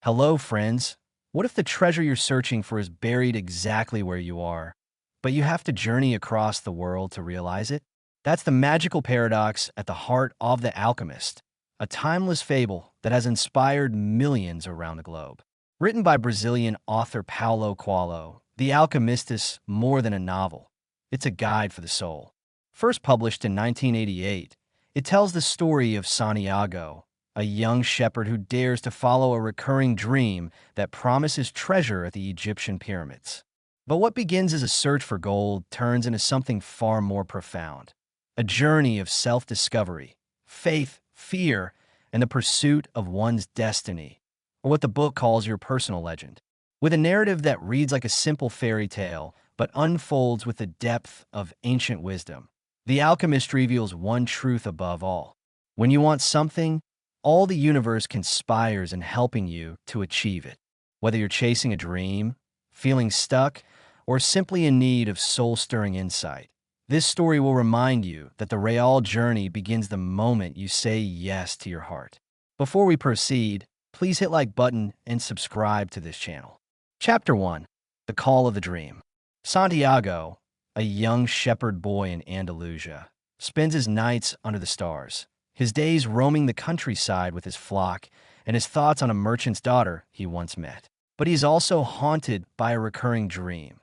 Hello, friends. What if the treasure you're searching for is buried exactly where you are, but you have to journey across the world to realize it? That's the magical paradox at the heart of The Alchemist, a timeless fable that has inspired millions around the globe. Written by Brazilian author Paulo Coelho, The Alchemist is more than a novel. It's a guide for the soul. First published in 1988, it tells the story of Santiago, a young shepherd who dares to follow a recurring dream that promises treasure at the Egyptian pyramids. But what begins as a search for gold turns into something far more profound, a journey of self-discovery, faith, fear, and the pursuit of one's destiny, or what the book calls your personal legend. With a narrative that reads like a simple fairy tale, but unfolds with the depth of ancient wisdom, The Alchemist reveals one truth above all. When you want something, all the universe conspires in helping you to achieve it. Whether you're chasing a dream, feeling stuck, or simply in need of soul-stirring insight, this story will remind you that the real journey begins the moment you say yes to your heart. Before we proceed, please hit like button and subscribe to this channel. Chapter 1. The Call of the Dream. Santiago, a young shepherd boy in Andalusia, spends his nights under the stars, his days roaming the countryside with his flock, and his thoughts on a merchant's daughter he once met. But he's also haunted by a recurring dream,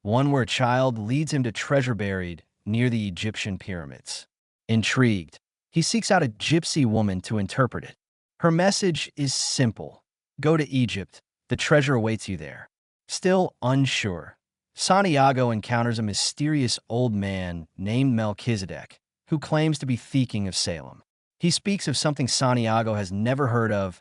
one where a child leads him to treasure buried near the Egyptian pyramids. Intrigued, he seeks out a gypsy woman to interpret it. Her message is simple: go to Egypt, the treasure awaits you there. Still unsure, Santiago encounters a mysterious old man named Melchizedek, who claims to be the king of Salem. He speaks of something Santiago has never heard of,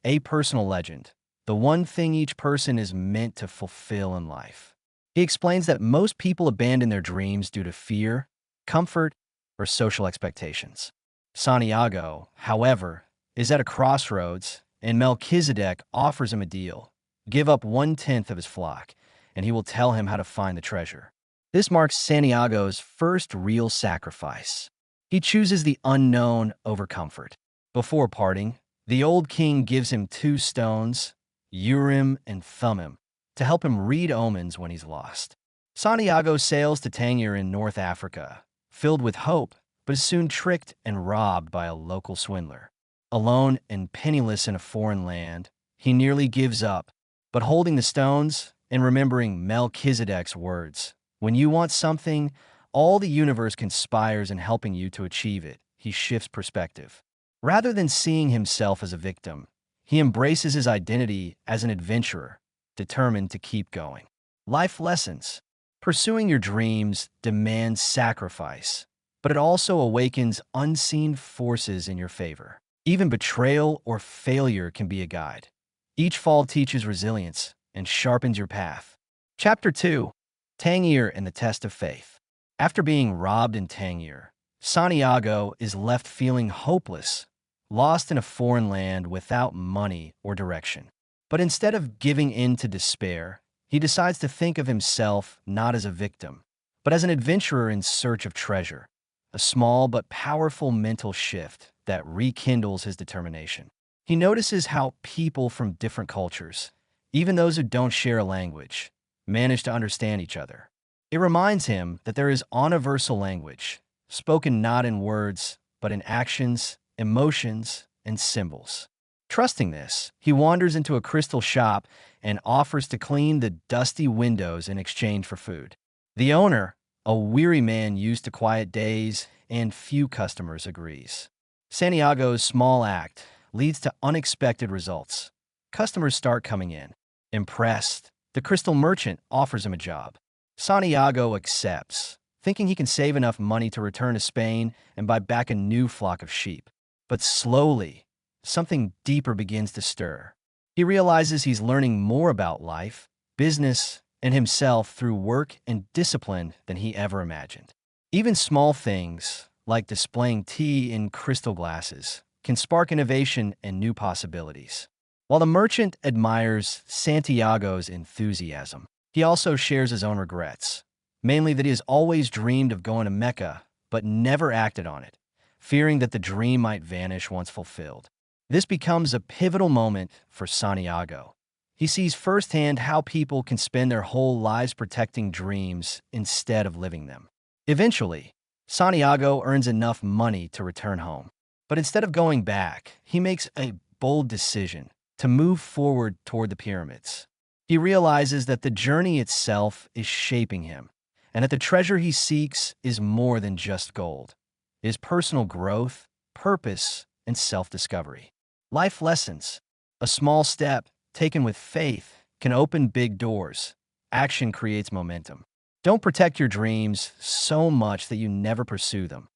a personal legend, the one thing each person is meant to fulfill in life. He explains that most people abandon their dreams due to fear, comfort, or social expectations. Santiago, however, is at a crossroads, and Melchizedek offers him a deal: give up 1/10 of his flock, and he will tell him how to find the treasure. This marks Santiago's first real sacrifice. He chooses the unknown over comfort. Before parting, the old king gives him 2 stones, Urim and Thummim, to help him read omens when he's lost. Santiago sails to Tangier in North Africa, filled with hope, but is soon tricked and robbed by a local swindler. Alone and penniless in a foreign land, he nearly gives up, but holding the stones and remembering Melchizedek's words, when you want something, all the universe conspires in helping you to achieve it, he shifts perspective. Rather than seeing himself as a victim, he embraces his identity as an adventurer, determined to keep going. Life lessons. Pursuing your dreams demands sacrifice, but it also awakens unseen forces in your favor. Even betrayal or failure can be a guide. Each fall teaches resilience and sharpens your path. Chapter 2. Tangier and the Test of Faith. After being robbed in Tangier, Santiago is left feeling hopeless, lost in a foreign land without money or direction. But instead of giving in to despair, he decides to think of himself not as a victim, but as an adventurer in search of treasure, a small but powerful mental shift that rekindles his determination. He notices how people from different cultures, even those who don't share a language, manage to understand each other. It reminds him that there is a universal language, spoken not in words, but in actions, emotions, and symbols. Trusting this, he wanders into a crystal shop and offers to clean the dusty windows in exchange for food. The owner, a weary man used to quiet days and few customers, agrees. Santiago's small act leads to unexpected results. Customers start coming in. Impressed, the crystal merchant offers him a job. Santiago accepts, thinking he can save enough money to return to Spain and buy back a new flock of sheep. But slowly, something deeper begins to stir. He realizes he's learning more about life, business, and himself through work and discipline than he ever imagined. Even small things, like displaying tea in crystal glasses, can spark innovation and new possibilities. While the merchant admires Santiago's enthusiasm, he also shares his own regrets, mainly that he has always dreamed of going to Mecca, but never acted on it, fearing that the dream might vanish once fulfilled. This becomes a pivotal moment for Santiago. He sees firsthand how people can spend their whole lives protecting dreams instead of living them. Eventually, Santiago earns enough money to return home. But instead of going back, he makes a bold decision to move forward toward the pyramids. He realizes that the journey itself is shaping him, and that the treasure he seeks is more than just gold. It is personal growth, purpose, and self-discovery. Life lessons. A small step, taken with faith, can open big doors. Action creates momentum. Don't protect your dreams so much that you never pursue them.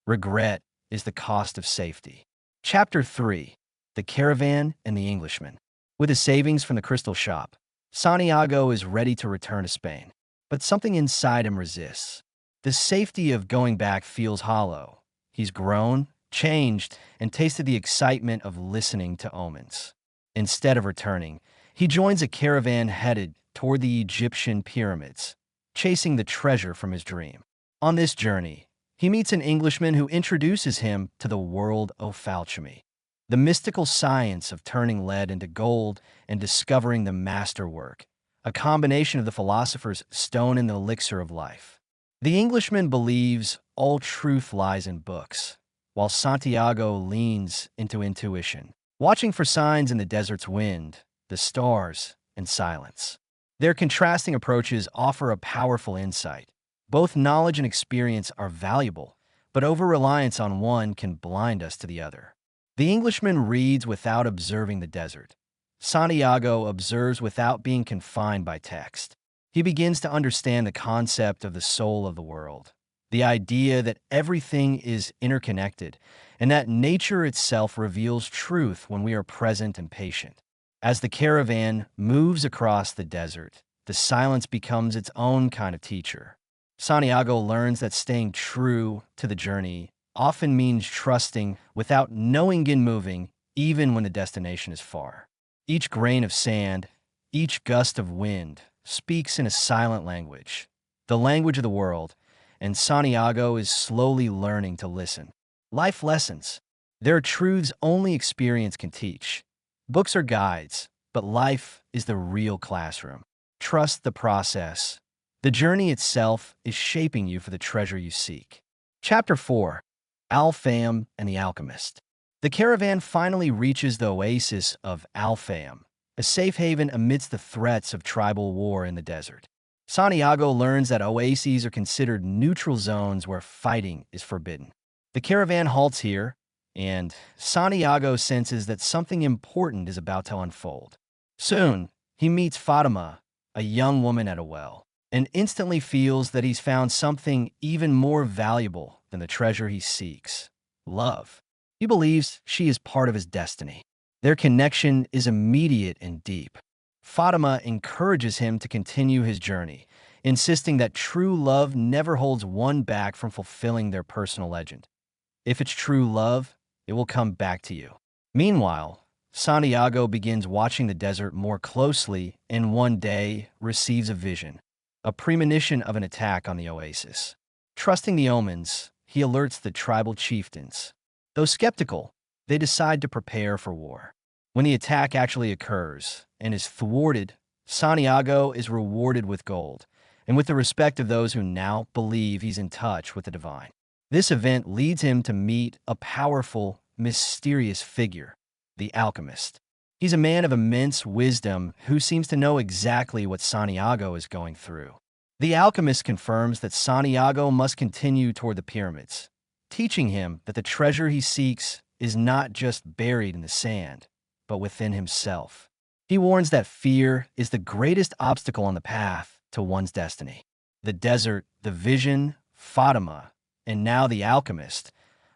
Regret is the cost of safety. Chapter 3. The Caravan and the Englishman. With his savings from the crystal shop, Santiago is ready to return to Spain. But something inside him resists. The safety of going back feels hollow. He's grown, changed, and tasted the excitement of listening to omens. Instead of returning, he joins a caravan headed toward the Egyptian pyramids, chasing the treasure from his dream. On this journey, he meets an Englishman who introduces him to the world of alchemy, the mystical science of turning lead into gold and discovering the masterwork, a combination of the philosopher's stone and the elixir of life. The Englishman believes all truth lies in books, while Santiago leans into intuition, watching for signs in the desert's wind, the stars, and silence. Their contrasting approaches offer a powerful insight. Both knowledge and experience are valuable, but over-reliance on one can blind us to the other. The Englishman reads without observing the desert. Santiago observes without being confined by text. He begins to understand the concept of the soul of the world, the idea that everything is interconnected, and that nature itself reveals truth when we are present and patient. As the caravan moves across the desert, the silence becomes its own kind of teacher. Santiago learns that staying true to the journey often means trusting without knowing and moving, even when the destination is far. Each grain of sand, each gust of wind, speaks in a silent language, the language of the world, and Santiago is slowly learning to listen. Life lessons. There are truths only experience can teach. Books are guides, but life is the real classroom. Trust the process. The journey itself is shaping you for the treasure you seek. Chapter 4. Al-Fayum and the Alchemist. The caravan finally reaches the oasis of Al-Fayum, a safe haven amidst the threats of tribal war in the desert. Santiago learns that oases are considered neutral zones where fighting is forbidden. The caravan halts here, and Santiago senses that something important is about to unfold. Soon, he meets Fatima, a young woman at a well, and instantly feels that he's found something even more valuable than the treasure he seeks: love. He believes she is part of his destiny. Their connection is immediate and deep. Fatima encourages him to continue his journey, insisting that true love never holds one back from fulfilling their personal legend. If it's true love, it will come back to you. Meanwhile, Santiago begins watching the desert more closely and one day receives a vision, a premonition of an attack on the oasis. Trusting the omens, he alerts the tribal chieftains. Though skeptical, they decide to prepare for war. When the attack actually occurs and is thwarted, Santiago is rewarded with gold and with the respect of those who now believe he's in touch with the divine. This event leads him to meet a powerful, mysterious figure, the Alchemist. He's a man of immense wisdom who seems to know exactly what Santiago is going through. The Alchemist confirms that Santiago must continue toward the pyramids, teaching him that the treasure he seeks is not just buried in the sand, but within himself. He warns that fear is the greatest obstacle on the path to one's destiny. The desert, the vision, Fatima, and now the Alchemist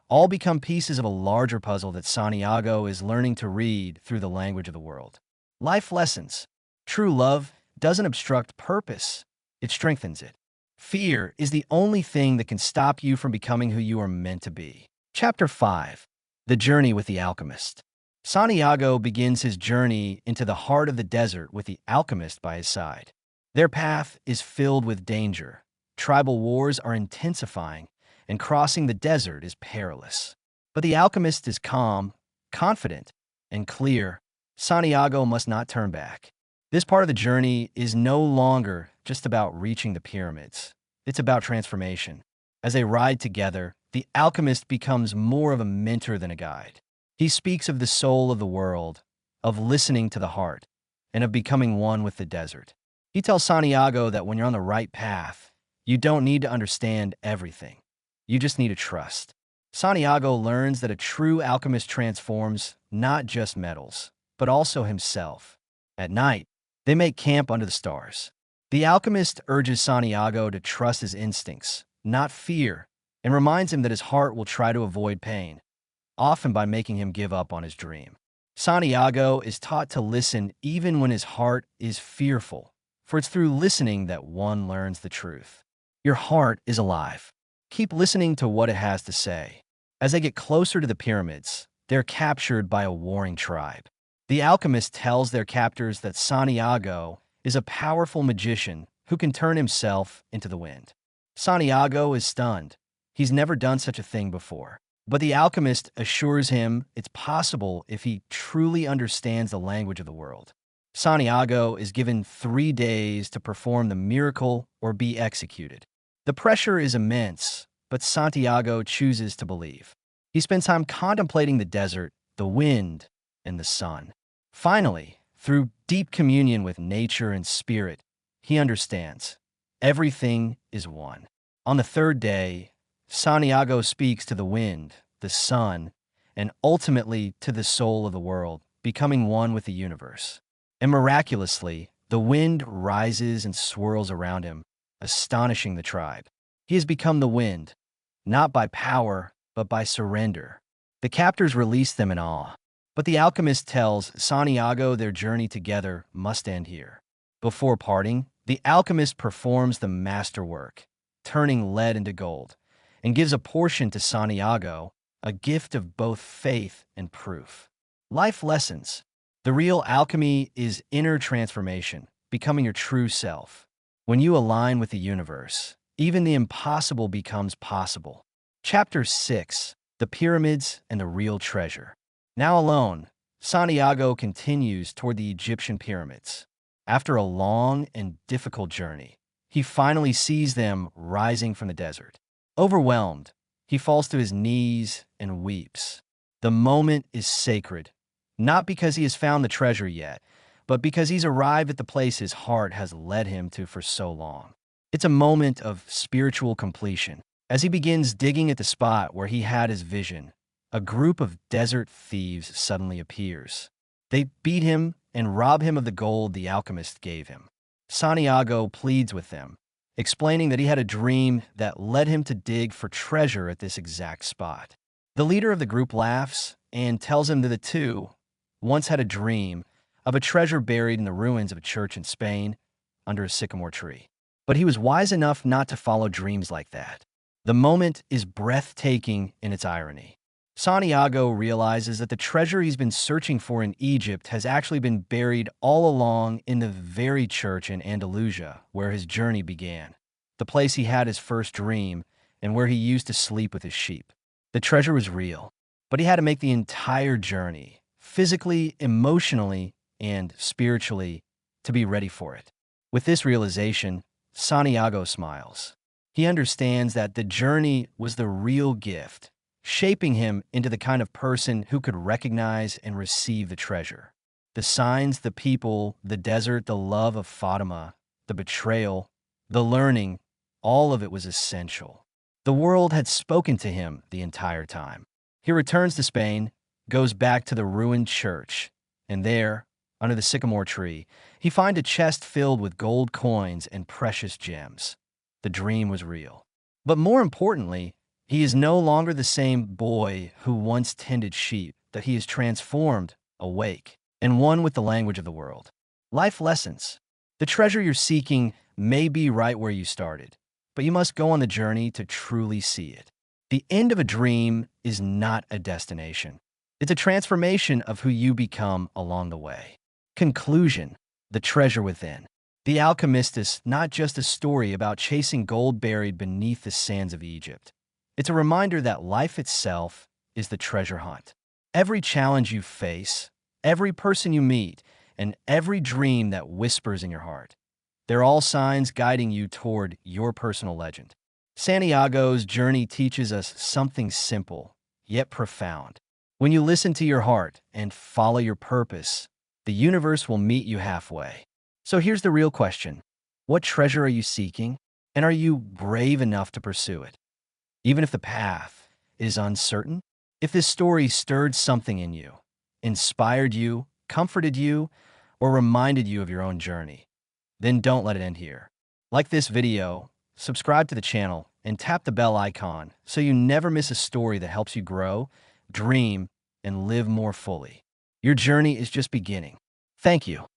all become pieces of a larger puzzle that Santiago is learning to read through the language of the world. Life lessons. True love doesn't obstruct purpose, it strengthens it. Fear is the only thing that can stop you from becoming who you are meant to be. Chapter 5. The Journey with the Alchemist. Santiago begins his journey into the heart of the desert with the Alchemist by his side. Their path is filled with danger. Tribal wars are intensifying, and crossing the desert is perilous. But the Alchemist is calm, confident, and clear, Santiago must not turn back. This part of the journey is no longer just about reaching the pyramids. It's about transformation. As they ride together, the alchemist becomes more of a mentor than a guide. He speaks of the soul of the world, of listening to the heart, and of becoming one with the desert. He tells Santiago that when you're on the right path, you don't need to understand everything. You just need to trust. Santiago learns that a true alchemist transforms not just metals, but also himself. At night, they make camp under the stars. The alchemist urges Santiago to trust his instincts, not fear, and reminds him that his heart will try to avoid pain, often by making him give up on his dream. Santiago is taught to listen even when his heart is fearful, for it's through listening that one learns the truth. Your heart is alive. Keep listening to what it has to say. As they get closer to the pyramids, they're captured by a warring tribe. The alchemist tells their captors that Santiago is a powerful magician who can turn himself into the wind. Santiago is stunned. He's never done such a thing before. But the alchemist assures him it's possible if he truly understands the language of the world. Santiago is given 3 days to perform the miracle or be executed. The pressure is immense, but Santiago chooses to believe. He spends time contemplating the desert, the wind, and the sun. Finally, through deep communion with nature and spirit, he understands everything is one. On the 3rd day, Santiago speaks to the wind, the sun, and ultimately to the soul of the world, becoming one with the universe. And miraculously, the wind rises and swirls around him, astonishing the tribe. He has become the wind, not by power, but by surrender. The captors release them in awe, but the alchemist tells Santiago their journey together must end here. Before parting, the alchemist performs the masterwork, turning lead into gold, and gives a portion to Santiago, a gift of both faith and proof. Life lessons. The real alchemy is inner transformation, becoming your true self. When you align with the universe, even the impossible becomes possible. Chapter 6. The Pyramids and the Real Treasure. Now alone, Santiago continues toward the Egyptian pyramids. After a long and difficult journey, he finally sees them rising from the desert. Overwhelmed, he falls to his knees and weeps. The moment is sacred, not because he has found the treasure yet, but because he's arrived at the place his heart has led him to for so long. It's a moment of spiritual completion. As he begins digging at the spot where he had his vision, a group of desert thieves suddenly appears. They beat him and rob him of the gold the alchemist gave him. Santiago pleads with them, explaining that he had a dream that led him to dig for treasure at this exact spot. The leader of the group laughs and tells him that the two once had a dream of a treasure buried in the ruins of a church in Spain under a sycamore tree. But he was wise enough not to follow dreams like that. The moment is breathtaking in its irony. Santiago realizes that the treasure he's been searching for in Egypt has actually been buried all along in the very church in Andalusia where his journey began, the place he had his first dream and where he used to sleep with his sheep. The treasure was real, but he had to make the entire journey, physically, emotionally, and spiritually, to be ready for it. With this realization, Santiago smiles. He understands that the journey was the real gift, shaping him into the kind of person who could recognize and receive the treasure. The signs, the people, the desert, the love of Fatima, the betrayal, the learning, all of it was essential. The world had spoken to him the entire time. He returns to Spain, goes back to the ruined church, and there, under the sycamore tree, he finds a chest filled with gold coins and precious gems. The dream was real. But more importantly, he is no longer the same boy who once tended sheep, that he is transformed, awake, and one with the language of the world. Life lessons. The treasure you're seeking may be right where you started, but you must go on the journey to truly see it. The end of a dream is not a destination. It's a transformation of who you become along the way. Conclusion. The treasure within. The Alchemist is not just a story about chasing gold buried beneath the sands of Egypt. It's a reminder that life itself is the treasure hunt. Every challenge you face, every person you meet, and every dream that whispers in your heart. They're all signs guiding you toward your personal legend. Santiago's journey teaches us something simple, yet profound. When you listen to your heart and follow your purpose, the universe will meet you halfway. So here's the real question. What treasure are you seeking? And are you brave enough to pursue it? Even if the path is uncertain, if this story stirred something in you, inspired you, comforted you, or reminded you of your own journey, then don't let it end here. Like this video, subscribe to the channel, and tap the bell icon so you never miss a story that helps you grow, dream, and live more fully. Your journey is just beginning. Thank you.